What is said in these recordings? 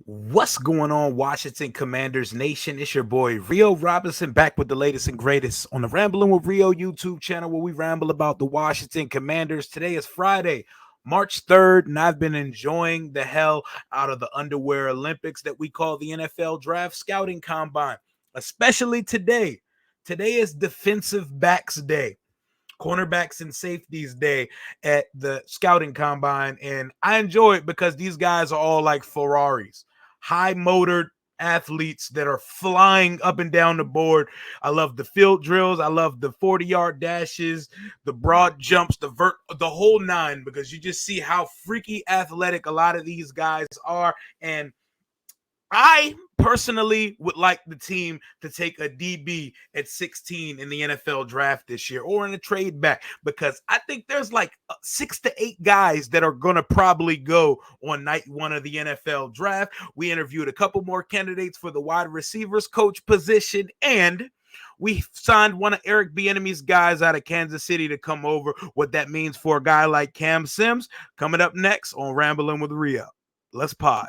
What's going on, Washington Commanders Nation? It's your boy Rio Robinson back with the latest and greatest on the Rambling with Rio YouTube channel where we ramble about the Washington Commanders. Today is Friday, March 3rd, and I've been enjoying the hell out of the underwear Olympics that we call the NFL Draft Scouting Combine, especially today. Today is Defensive Backs Day, cornerbacks and safeties day at the scouting combine. And I enjoy it because these guys are all like Ferraris, high motored athletes that are flying up and down the board. I love the field drills. I love the 40-yard dashes, the broad jumps, the whole nine, because you just see how freaky athletic a lot of these guys are. And I personally would like the team to take a DB at 16 in the NFL draft this year or in a trade back, because I think there's like 6 to 8 guys that are going to probably go on night one of the NFL draft. We interviewed a couple more candidates for the wide receivers coach position, and we signed one of Eric Bieniemy's guys out of Kansas City to come over. What that means for a guy like Cam Sims, coming up next on Rambling with Rio. Let's pod.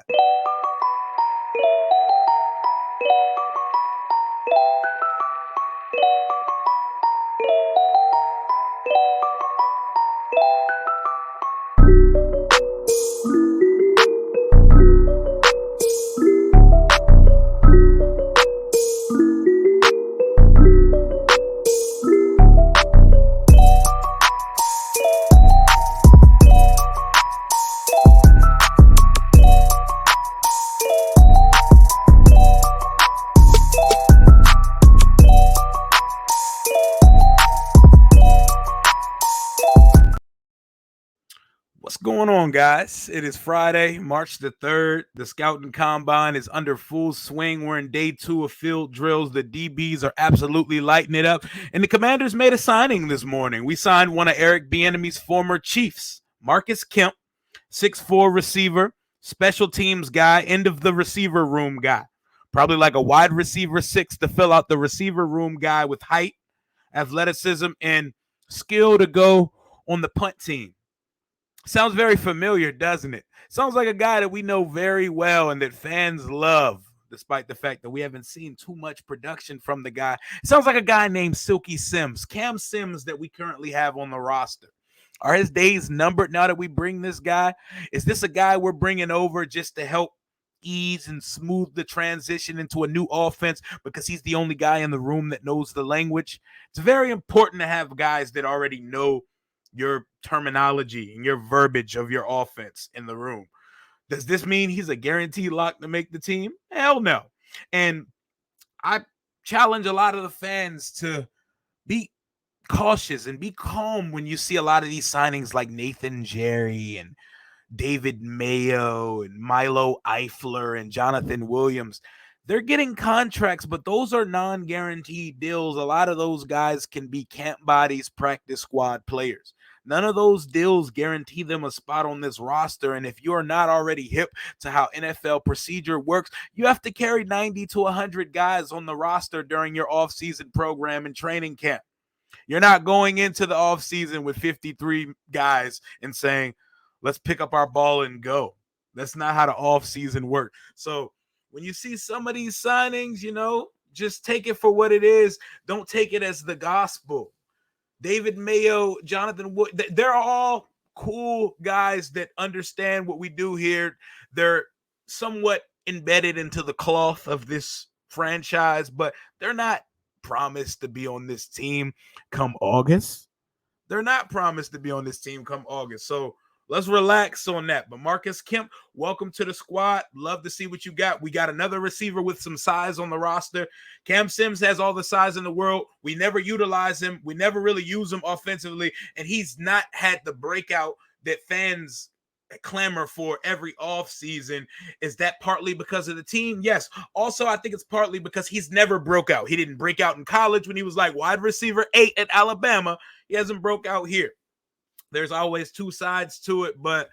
What's going on, guys? It is Friday, March the 3rd. The scouting combine is under full swing. We're in day 2 of field drills. The DBs are absolutely lighting it up. And the Commanders made a signing this morning. We signed one of Eric Bieniemy's former Chiefs, Marcus Kemp, 6'4" receiver, special teams guy, end of the receiver room guy. Probably like a wide receiver 6 to fill out the receiver room guy with height, athleticism, and skill to go on the punt team. Sounds very familiar, doesn't it? Sounds like a guy that we know very well and that fans love, despite the fact that we haven't seen too much production from the guy. It sounds like a guy named Silky Sims, Cam Sims, that we currently have on the roster. Are his days numbered now that we bring this guy? Is this a guy we're bringing over just to help ease and smooth the transition into a new offense because he's the only guy in the room that knows the language? It's very important to have guys that already know your terminology and your verbiage of your offense in the room. Does this mean he's a guaranteed lock to make the team? Hell no. And I challenge a lot of the fans to be cautious and be calm when you see a lot of these signings like Nathan Jerry and David Mayo and Milo Eifler and Jonathan Williams. They're getting contracts, but those are non-guaranteed deals. A lot of those guys can be camp bodies, practice squad players. None of those deals guarantee them a spot on this roster. And if you're not already hip to how NFL procedure works, you have to carry 90 to 100 guys on the roster during your offseason program and training camp. You're not going into the offseason with 53 guys and saying, let's pick up our ball and go. That's not how the offseason works. So when you see some of these signings, just take it for what it is. Don't take it as the gospel. David Mayo, Jonathan Wood, they're all cool guys that understand what we do here. They're somewhat embedded into the cloth of this franchise, but they're not promised to be on this team come August. They're not promised to be on this team come August. So let's relax on that. But Marcus Kemp, welcome to the squad. Love to see what you got. We got another receiver with some size on the roster. Cam Sims has all the size in the world. We never utilize him. We never really use him offensively. And he's not had the breakout that fans clamor for every offseason. Is that partly because of the team? Yes. Also, I think it's partly because he's never broke out. He didn't break out in college when he was like wide receiver 8 at Alabama. He hasn't broke out here. There's always two sides to it, but,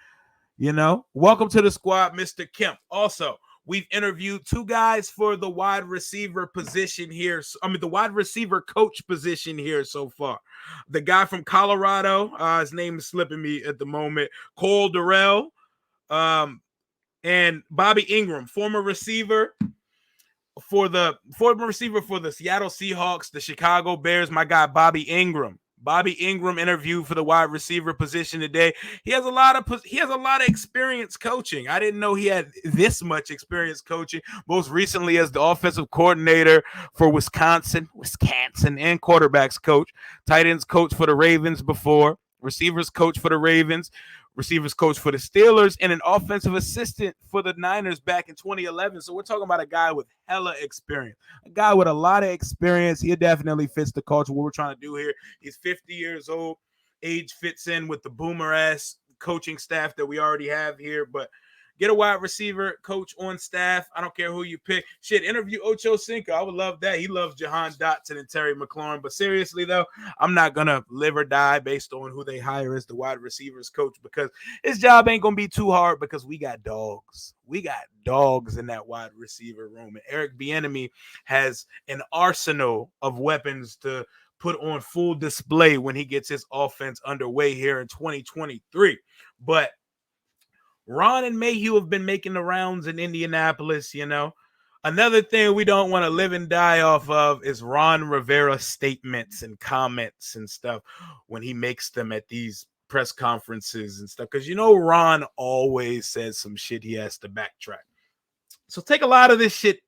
welcome to the squad, Mr. Kemp. Also, we've interviewed 2 guys for the wide receiver position here. The wide receiver coach position here so far. The guy from Colorado, his name is slipping me at the moment, Cole Durrell. And Bobby Ingram, former receiver for the Seattle Seahawks, the Chicago Bears, my guy Bobby Ingram. Bobby Ingram interviewed for the wide receiver position today. He has a lot of experience coaching. I didn't know he had this much experience coaching. Most recently as the offensive coordinator for Wisconsin, and quarterbacks coach, tight ends coach for the Ravens before, receivers coach for the Ravens, receivers coach for the Steelers, and an offensive assistant for the Niners back in 2011. So we're talking about a guy with hella experience, a guy with a lot of experience. He definitely fits the culture, what we're trying to do here. He's 50 years old. Age fits in with the boomer-ass coaching staff that we already have here, but get a wide receiver coach on staff. I don't care who you pick. Shit, interview Ocho Cinco. I would love that. He loves Jahan Dotson and Terry McLaurin. But seriously, though, I'm not going to live or die based on who they hire as the wide receivers coach, because his job ain't going to be too hard, because we got dogs. We got dogs in that wide receiver room. And Eric Bieniemy has an arsenal of weapons to put on full display when he gets his offense underway here in 2023. But Ron and Mayhew have been making the rounds in Indianapolis, you know. Another thing we don't want to live and die off of is Ron Rivera's statements and comments and stuff when he makes them at these press conferences and stuff. Because, you know, Ron always says some shit he has to backtrack. So take a lot of this shit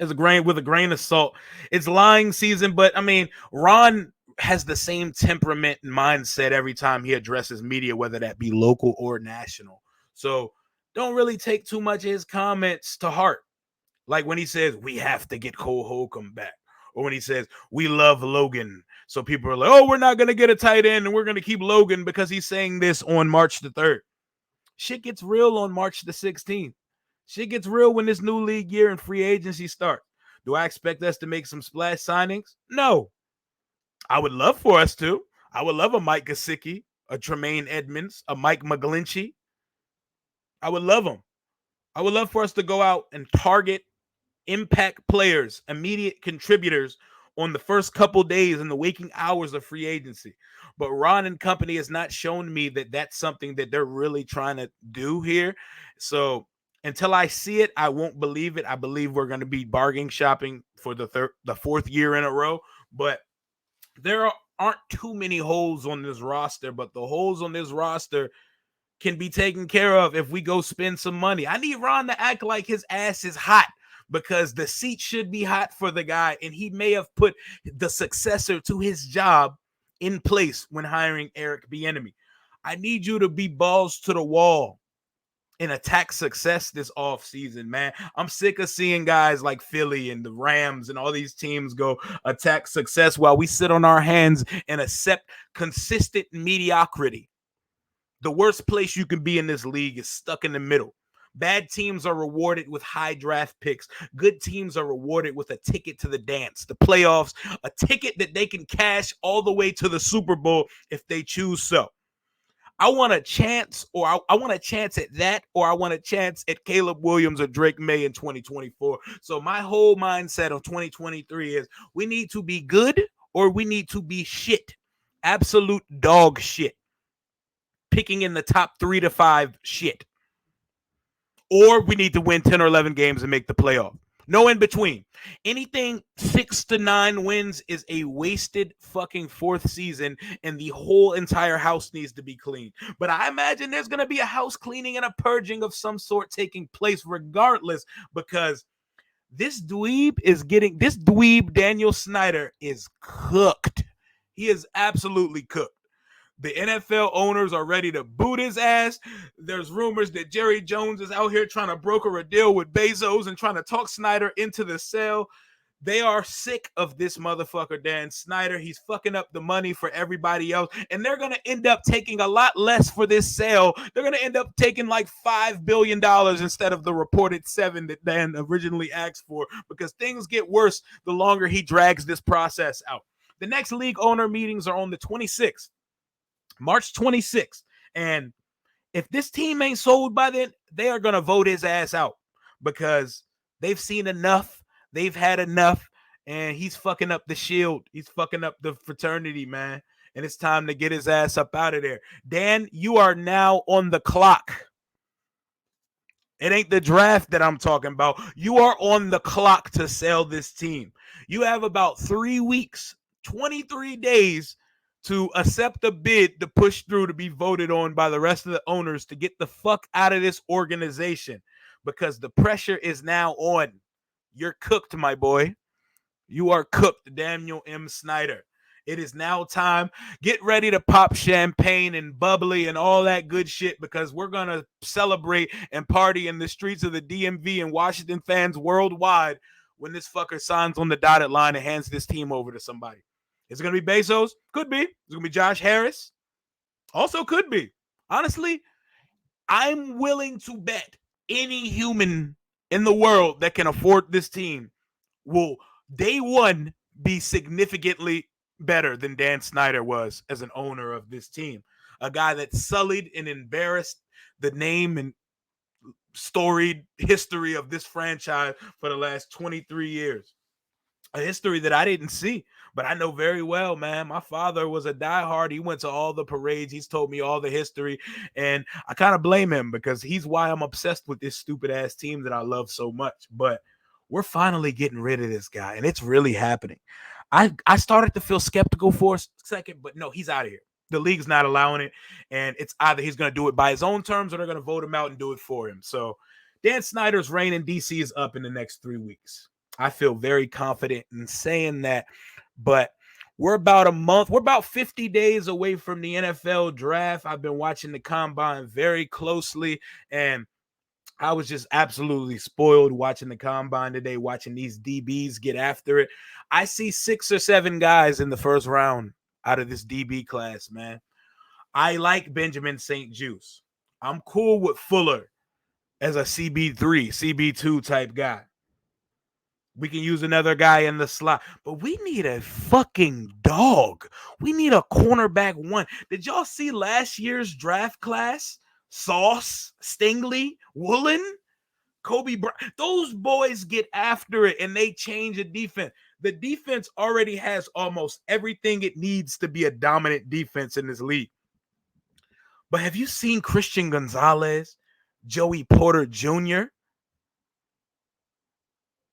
with a grain of salt. It's lying season, but, I mean, Ron has the same temperament and mindset every time he addresses media, whether that be local or national. So don't really take too much of his comments to heart. Like when he says, we have to get Cole Holcomb back. Or when he says, we love Logan. So people are like, oh, we're not going to get a tight end and we're going to keep Logan because he's saying this on March the 3rd. Shit gets real on March the 16th. Shit gets real when this new league year and free agency starts. Do I expect us to make some splash signings? No. I would love for us to. I would love a Mike Gesicki, a Tremaine Edmonds, a Mike McGlinchey. I would love them. I would love for us to go out and target impact players, immediate contributors on the first couple days in the waking hours of free agency. But Ron and company has not shown me that that's something that they're really trying to do here. So until I see it, I won't believe it. I believe we're going to be bargain shopping for the fourth year in a row. But there aren't too many holes on this roster, but the holes on this roster can be taken care of if we go spend some money. I need Ron to act like his ass is hot, because the seat should be hot for the guy, and he may have put the successor to his job in place when hiring Eric Bieniemy. I need you to be balls to the wall and attack success this offseason, man. I'm sick of seeing guys like Philly and the Rams and all these teams go attack success while we sit on our hands and accept consistent mediocrity. The worst place you can be in this league is stuck in the middle. Bad teams are rewarded with high draft picks. Good teams are rewarded with a ticket to the dance, the playoffs, a ticket that they can cash all the way to the Super Bowl if they choose so. I want a chance, or I want a chance at that, or I want a chance at Caleb Williams or Drake May in 2024. So my whole mindset of 2023 is we need to be good or we need to be shit. Absolute dog shit. Picking in the top 3 to 5 shit. Or we need to win 10 or 11 games and make the playoff. No in between. Anything 6 to 9 wins is a wasted fucking fourth season, and the whole entire house needs to be cleaned. But I imagine there's going to be a house cleaning and a purging of some sort taking place regardless, because this dweeb Daniel Snyder is cooked. He is absolutely cooked. The NFL owners are ready to boot his ass. There's rumors that Jerry Jones is out here trying to broker a deal with Bezos and trying to talk Snyder into the sale. They are sick of this motherfucker, Dan Snyder. He's fucking up the money for everybody else. And they're going to end up taking a lot less for this sale. They're going to end up taking like $5 billion instead of the reported $7 billion that Dan originally asked for, because things get worse the longer he drags this process out. The next league owner meetings are on the 26th. March 26th. And if this team ain't sold by then, they are going to vote his ass out, because they've seen enough. They've had enough. And he's fucking up the shield. He's fucking up the fraternity, man. And it's time to get his ass up out of there. Dan, you are now on the clock. It ain't the draft that I'm talking about. You are on the clock to sell this team. You have about 3 weeks, 23 days to accept a bid to push through to be voted on by the rest of the owners to get the fuck out of this organization because the pressure is now on. You're cooked, my boy. You are cooked, Daniel M. Snyder. It is now time. Get ready to pop champagne and bubbly and all that good shit because we're going to celebrate and party in the streets of the DMV and Washington fans worldwide when this fucker signs on the dotted line and hands this team over to somebody. Is it going to be Bezos? Could be. Is it going to be Josh Harris? Also could be. Honestly, I'm willing to bet any human in the world that can afford this team will day one be significantly better than Dan Snyder was as an owner of this team. A guy that sullied and embarrassed the name and storied history of this franchise for the last 23 years. A history that I didn't see, but I know very well, man. My father was a diehard. He went to all the parades. He's told me all the history, and I kind of blame him because he's why I'm obsessed with this stupid ass team that I love so much. But we're finally getting rid of this guy, and it's really happening. I started to feel skeptical for a second, but no, he's out of here. The league's not allowing it, and it's either he's going to do it by his own terms or they're going to vote him out and do it for him. So Dan Snyder's reign in DC is up in the next 3 weeks. I feel very confident in saying that, but we're about a month, we're about 50 days away from the NFL draft. I've been watching the combine very closely, and I was just absolutely spoiled watching the combine today, watching these DBs get after it. I see 6 or 7 guys in the first round out of this DB class, man. I like Benjamin St. Juice. I'm cool with Fuller as a CB3, CB2 type guy. We can use another guy in the slot, but we need a fucking dog. We need a cornerback one. Did y'all see last year's draft class? Sauce, Stingley, Woolen, Kobe Bryant. Those boys get after it and they change the defense. The defense already has almost everything it needs to be a dominant defense in this league. But have you seen Christian Gonzalez, Joey Porter Jr.,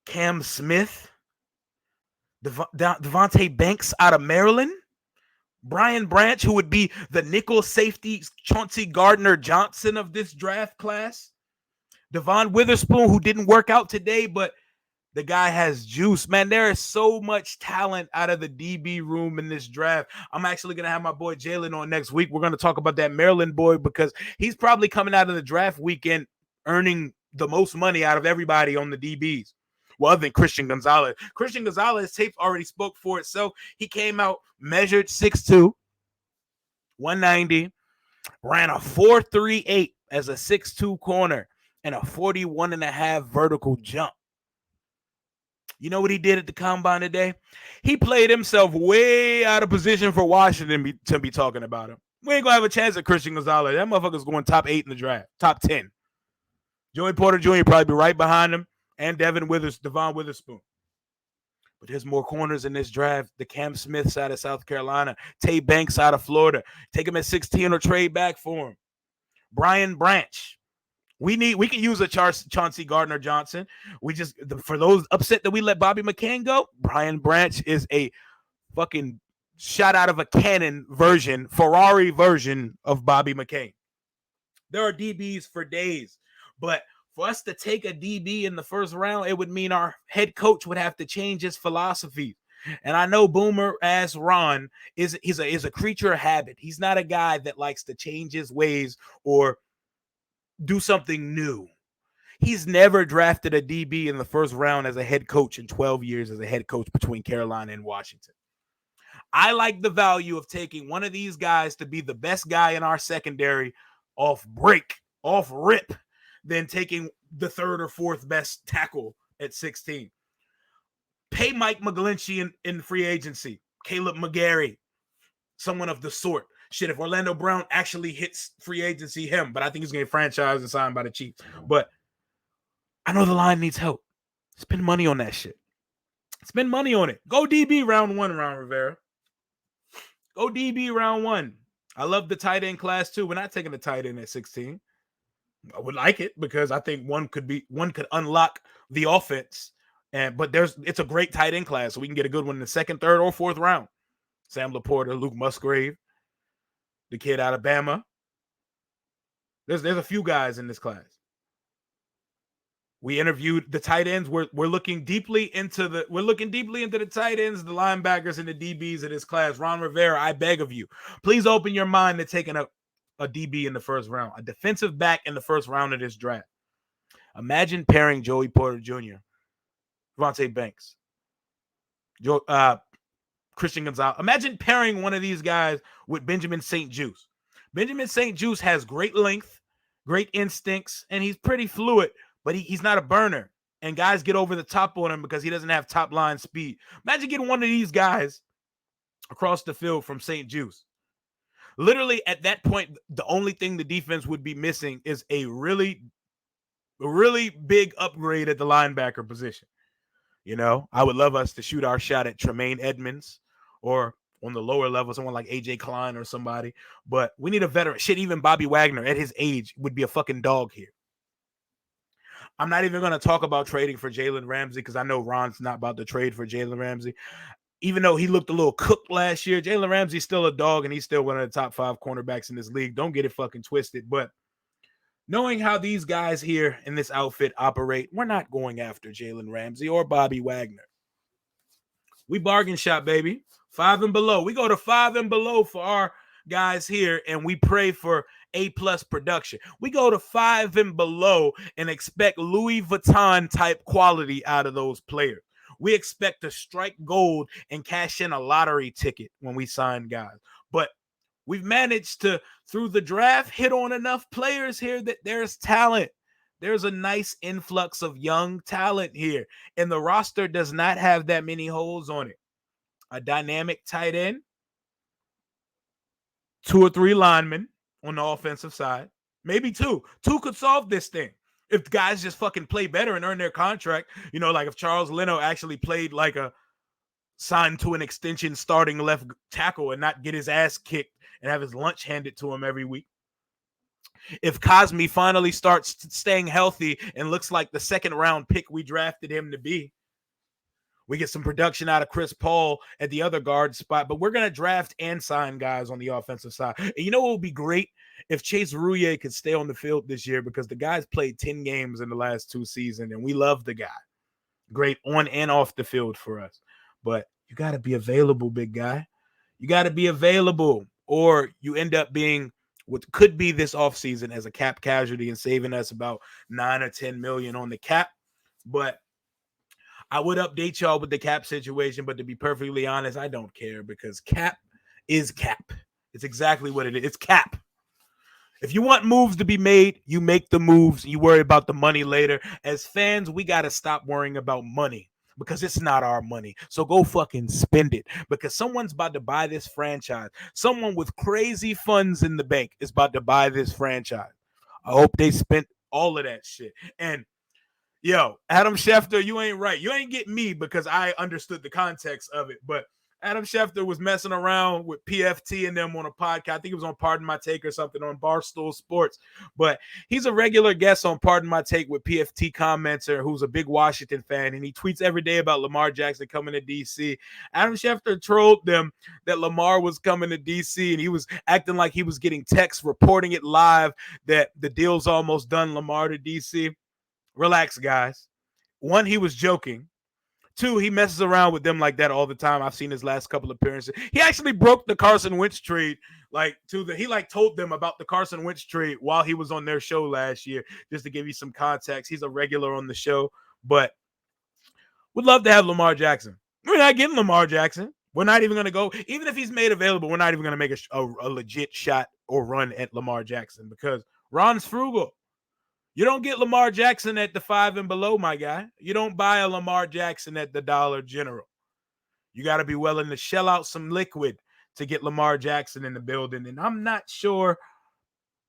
Cam Smith, Devontae Banks out of Maryland, Brian Branch, who would be the nickel safety Chauncey Gardner-Johnson of this draft class, Devon Witherspoon, who didn't work out today, but the guy has juice. Man, there is so much talent out of the DB room in this draft. I'm actually going to have my boy Jalen on next week. We're going to talk about that Maryland boy because he's probably coming out of the draft weekend earning the most money out of everybody on the DBs. Well, other than Christian Gonzalez. Christian Gonzalez tape already spoke for itself. He came out, measured 6'2", 190, ran a 4.38 as a 6'2 corner and a 41.5 vertical jump. You know what he did at the combine today? He played himself way out of position for Washington to be talking about him. We ain't going to have a chance at Christian Gonzalez. That motherfucker's going top 8 in the draft, top 10. Joey Porter Jr. probably be right behind him, and Devon Witherspoon. But there's more corners in this draft. The Cam Smiths out of South Carolina, Tay Banks out of Florida. Take him at 16 or trade back for him. Brian Branch. We can use a Chauncey Gardner-Johnson. For those upset that we let Bobby McCain go, Brian Branch is a fucking shot out of a cannon Ferrari version of Bobby McCain. There are DBs for days, but for us to take a DB in the first round, it would mean our head coach would have to change his philosophy. And I know Boomer ass Ron is a creature of habit. He's not a guy that likes to change his ways or do something new. He's never drafted a DB in the first round as a head coach in 12 years as a head coach between Carolina and Washington. I like the value of taking one of these guys to be the best guy in our secondary off rip, than taking the third or fourth best tackle at 16. Pay Mike McGlinchey in free agency, Caleb McGarry, someone of the sort. Shit, if Orlando Brown actually hits free agency, him, but I think he's going to get franchised and signed by the Chiefs. But I know the line needs help. Spend money on that shit. Spend money on it. Go DB round 1, Ron Rivera. Go DB round 1. I love the tight end class too. We're not taking the tight end at 16. I would like it because I think one could unlock the offense. But it's a great tight end class, so we can get a good one in the second, third, or fourth round. Sam Laporta, Luke Musgrave, the kid out of Bama. There's a few guys in this class. We interviewed the tight ends. We're looking deeply into the tight ends, the linebackers, and the DBs of this class. Ron Rivera, I beg of you, please open your mind to taking a DB in the first round, a defensive back in the first round of this draft. Imagine pairing Joey Porter Jr., Devontae Banks, Christian Gonzalez. Imagine pairing one of these guys with Benjamin St-Juste. Benjamin St-Juste has great length, great instincts, and he's pretty fluid, but he's not a burner. And guys get over the top on him because he doesn't have top line speed. Imagine getting one of these guys across the field from St-Juste. Literally, at that point, the only thing the defense would be missing is a really big upgrade at the linebacker position. You know, I would love us to shoot our shot at Tremaine Edmonds or on the lower level, someone like AJ Klein or somebody. But we need a veteran. Shit, even Bobby Wagner at his age would be a fucking dog here. I'm not even going to talk about trading for Jalen Ramsey because I know Ron's not about to trade for Jalen Ramsey. Even though he looked a little cooked last year, Jalen Ramsey's still a dog and he's still one of the top 5 cornerbacks in this league. Don't get it fucking twisted. But knowing how these guys here in this outfit operate, we're not going after Jalen Ramsey or Bobby Wagner. We bargain shop, baby. 5 and below. We go to 5 and below for our guys here, and we pray for A+ production. We go to 5 and below and expect Louis Vuitton type quality out of those players. We expect to strike gold and cash in a lottery ticket when we sign guys. But we've managed to, through the draft, hit on enough players here that there's talent. There's a nice influx of young talent here, and the roster does not have that many holes on it. A dynamic tight end, 2 or 3 linemen on the offensive side, maybe 2. 2 could solve this thing. If guys just fucking play better and earn their contract, you know, like if Charles Leno actually played like a signed to an extension starting left tackle and not get his ass kicked and have his lunch handed to him every week. If Cosme finally starts staying healthy and looks like the second round pick we drafted him to be, we get some production out of Chris Paul at the other guard spot, but we're going to draft and sign guys on the offensive side. And you know what would be great? If Chase Rouillet could stay on the field this year, because the guy's played 10 games in the last 2 seasons, and we love the guy. Great on and off the field for us. But you got to be available, big guy. You got to be available, or you end up being what could be this offseason as a cap casualty and saving us about 9 or 10 million on the cap. But I would update y'all with the cap situation, but to be perfectly honest, I don't care because cap is cap. It's exactly what it is. It's cap. If you want moves to be made, you make the moves. You worry about the money later. As fans, we got to stop worrying about money because it's not our money. So go fucking spend it because someone's about to buy this franchise. Someone with crazy funds in the bank is about to buy this franchise. I hope they spent all of that shit. And yo, Adam Schefter, you ain't right. You ain't getting me because I understood the context of it. But Adam Schefter was messing around with PFT and them on a podcast. I think it was on Pardon My Take or something on Barstool Sports. But he's a regular guest on Pardon My Take with PFT commenter who's a big Washington fan. And he tweets every day about Lamar Jackson coming to D.C. Adam Schefter trolled them that Lamar was coming to D.C. and he was acting like he was getting texts reporting it live that the deal's almost done, Lamar to D.C. Relax, guys. 1, he was joking. 2, he messes around with them like that all the time. I've seen his last couple appearances. He actually broke the Carson Wentz trade. He told them about the Carson Wentz trade while he was on their show last year, just to give you some context. He's a regular on the show, but would love to have Lamar Jackson. We're not getting Lamar Jackson. We're not even going to go. Even if he's made available, we're not even going to make a legit shot or run at Lamar Jackson because Ron's frugal. You don't get Lamar Jackson at the 5 and below, my guy. You don't buy a Lamar Jackson at the Dollar General. You got to be willing to shell out some liquid to get Lamar Jackson in the building. And I'm not sure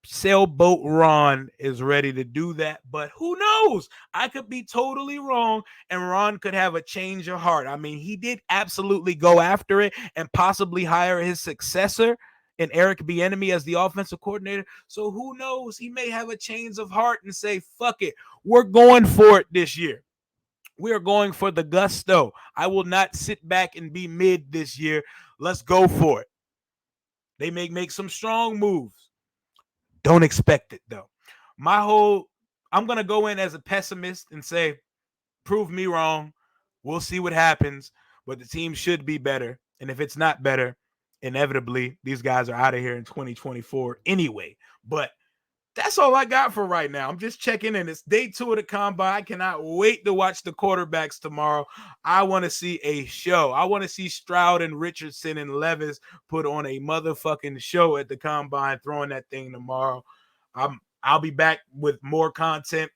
Sailboat Ron is ready to do that, but who knows? I could be totally wrong, and Ron could have a change of heart. I mean, he did absolutely go after it and possibly hire his successor and Eric Bieniemy as the offensive coordinator. So who knows? He may have a change of heart and say, fuck it. We're going for it this year. We are going for the gusto. I will not sit back and be mid this year. Let's go for it. They may make some strong moves. Don't expect it, though. I'm going to go in as a pessimist and say, prove me wrong. We'll see what happens, but the team should be better. And if it's not better, inevitably, these guys are out of here in 2024 anyway. But that's all I got for right now. I'm just checking in. It's day 2 of the combine. I cannot wait to watch the quarterbacks tomorrow. I want to see a show. I want to see Stroud and Richardson and Levis put on a motherfucking show at the combine, throwing that thing tomorrow. I'll be back with more content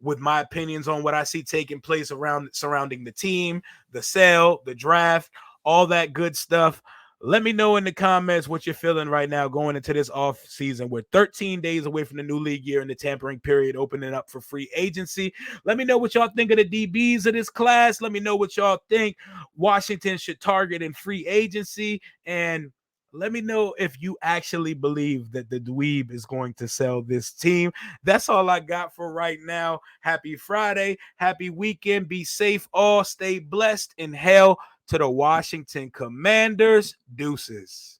with my opinions on what I see taking place surrounding the team, the sale, the draft, all that good stuff. Let me know in the comments what you're feeling right now going into this off season. We're 13 days away from the new league year and the tampering period opening up for free agency. Let me know what y'all think of the DBs of this class. Let me know what y'all think Washington should target in free agency. And let me know if you actually believe that the dweeb is going to sell this team. That's all I got for right now. Happy Friday. Happy weekend. Be safe all. Stay blessed. And hail to the Washington Commanders. Deuces.